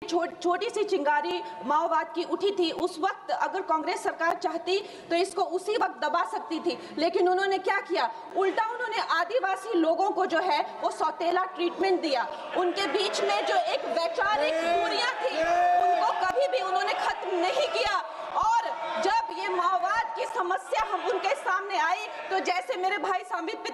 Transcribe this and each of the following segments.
छोटी सी चिंगारी माओवाद की उठी थी, उस वक्त अगर कांग्रेस सरकार चाहती तो इसको उसी वक्त दबा सकती थी, लेकिन उन्होंने क्या किया, उल्टा उन्होंने आदिवासी लोगों को जो है वो सौतेला ट्रीटमेंट दिया। उनके बीच में जो एक वैचारिक दूरियां थी उनको कभी भी उन्होंने खत्म नहीं किया। और जब ये माओवाद की समस्या हम उनके सामने आई तो जैसे मेरे भाई संबित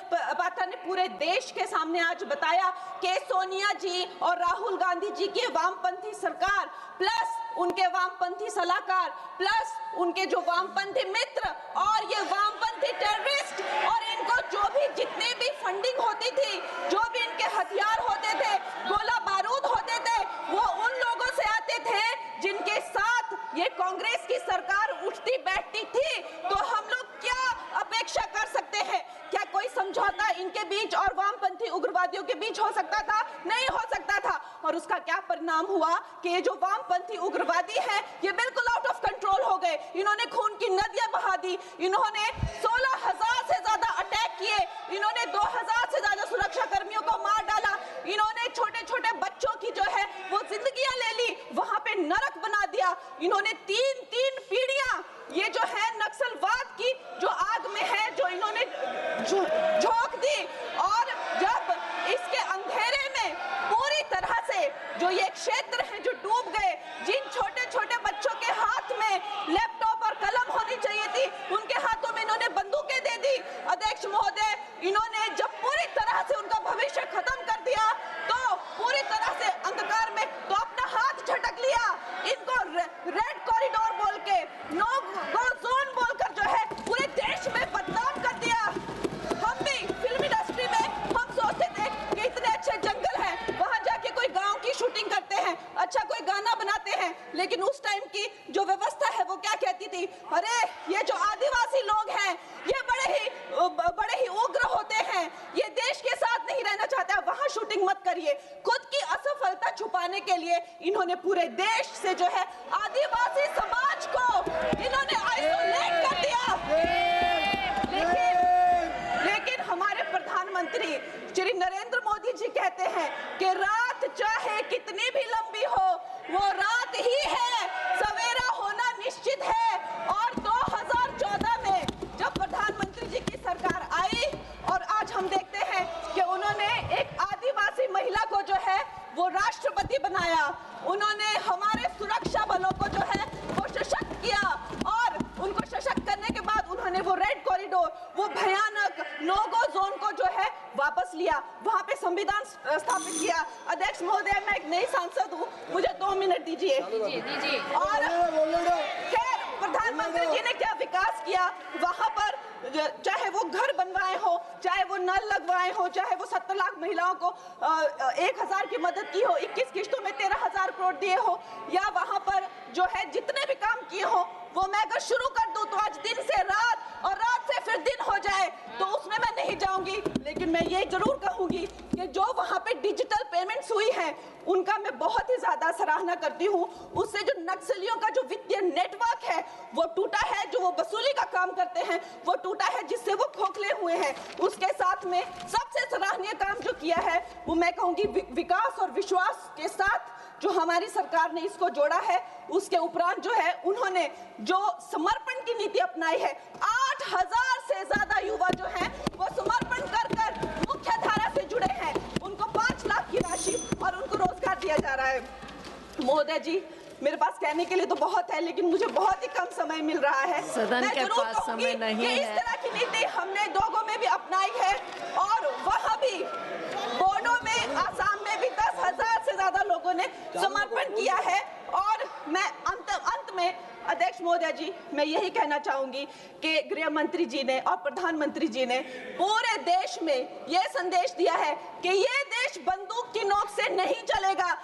पात्रा ने पूरे देश के सामने आज बताया कि सोनिया जी और राहुल गांधी जी की वामपंथी सरकार प्लस उनके वामपंथी सलाहकार प्लस उनके जो वामपंथी मित्र और ये वामपंथी टेररिस्ट और इनको जो भी जितने भी फंडिंग होती थी, जो भी इनके हथियार होते थे, गोला बारूद होते थे, वो उन लोगों से आते थे जिनके साथ ये कांग्रेस की सरकार उठती बैठती थी। तो हम लोग क्या अपेक्षा कर सकते हैं? क्या कोई समझौता इनके बीच और वामपंथी उग्रवादियों के बीच हो सकता था? नहीं हो सकता था। और उसका क्या परिणाम हुआ कि ये जो वामपंथी उग्रवादी हैं ये बिल्कुल आउट ऑफ कंट्रोल हो गए। इन्होंने खून की नदियां बहा दी, इन्होंने 16,000 से ज्यादा अटैक किए, इन्होंने 2,000 से ज्यादा सुरक्षा कर्मियों को मार डाला, इन्होंने छोटे छोटे बच्चों की जो है वो जिंदगियां ले ली, वहां पे नरक बना दिया। इन्होंने तीन पीढ़ियां ये जो है नक्सलवाद की जो आग में है जो इन्होंने झोंक दी। और जब इसके अंधेरे में पूरी तरह से जो ये क्षेत्र है जो डूब गए, जिन छोटे छोटे बच्चों के हाथ में लैपटॉप और कलम होनी चाहिए थी उनके हाथों में इन्होंने बंदूकें दे दी। अध्यक्ष महोदय, इन्होंने जब पूरी तरह से उनका भविष्य खत्म कर दिया तो पूरी तरह से अंधकार में तो अपना हाथ झटक लिया। इनको रेड कॉरिडोर बोल के, नो गो जोन बोलकर जो है पूरे देश में बदनाम कर दिया। हम भी फिल्म इंडस्ट्री में हम सोचते थे कि इतने अच्छे जंगल हैं, वहां जाके कोई गांव की शूटिंग करते हैं, अच्छा कोई गाना बनाते हैं, लेकिन उस टाइम की जो व्यवस्था है वो क्या कहती थी, अरे ये जो आदिवासी लोग हैं ये बड़े ही उग्र होते हैं, ये देश के साथ नहीं रहना चाहते, वहां शूटिंग मत करिए। खुद की असफलता छुपाने के लिए इन्होंने पूरे देश से जो है आदिवासी समाज को इन्होंने आइसोलेट कर दिया। लेकिन हमारे प्रधानमंत्री श्री नरेंद्र मोदी जी कहते हैं कि रात चाहे कितनी भी लंबी हो वो रात ही है, सवेरा होना निश्चित है। और 2014 में जब प्रधानमंत्री जी की सरकार आई और आज हम देखते हैं कि उन्होंने एक आदिवासी महिला को जो है वो राष्ट्रपति बनाया, उन्होंने हमारे सुरक्षा बलों को जो है वो सशक्त किया और उनको सशक्त करने के बाद उन्होंने वो रेड कॉरिडोर, वो भयानक नो गो जोन को जो है वापस लिया, वहां पे संविधान स्थापित किया। अध्यक्ष महोदय, मैं एक नई सांसद हूँ, मुझे 2 मिनट दीजिए। और खैर प्रधानमंत्री जी ने क्या विकास किया वहां पर, चाहे वो घर बनवाए हो, चाहे वो नल लगवाए हो, चाहे वो 70 लाख महिलाओं को 1,000 की मदद की हो, 21 किस्तों में 13,000 करोड़ दिए हो, या वहां पर जो है जितने भी काम किए हो वो मैं अगर शुरू कर दूं तो आज दिन से रात और रात से फिर दिन हो जाए तो उसमें मैं नहीं जाऊंगी। लेकिन मैं ये जरूर कहूंगी कि जो वहां पे डिजिटल पेमेंट्स हुई हैं उनका मैं बहुत ही ज्यादा सराहना करती हूँ। उससे जो नक्सलियों का जो वित्तीय नेटवर्क है वो टूटा है, जो वो वसूली का काम करते हैं वो टूटा है, जिससे वो खोखले हुए हैं। उसके साथ में सबसे सराहनीय काम जो किया है वो मैं कहूंगी विकास और विश्वास के साथ जो हमारी सरकार ने इसको जोड़ा है। उसके उपरांत जो है उन्होंने जो समर्पण की नीति अपनाई है, 8,000 से ज्यादा युवा जो हैं वो समर्पण कर मुख्य धारा से जुड़े हैं, उनको 5 लाख की राशि और उनको रोजगार दिया जा रहा है। महोदय जी, मेरे पास कहने के लिए तो बहुत है लेकिन मुझे बहुत ही कम समय मिल रहा है। सदन के पास समय नहीं है। इस तरह की नीति हमने दोगो में भी अपनाई है और वहाँ भी बोडो में, आसाम में भी 10,000 से ज्यादा लोगों ने समर्पण किया है। और मैं अंत में अध्यक्ष महोदय जी, मैं यही कहना चाहूंगी कि गृह मंत्री जी ने और प्रधानमंत्री जी ने पूरे देश में यह संदेश दिया है कि ये देश बंदूक की नोक से नहीं चलेगा,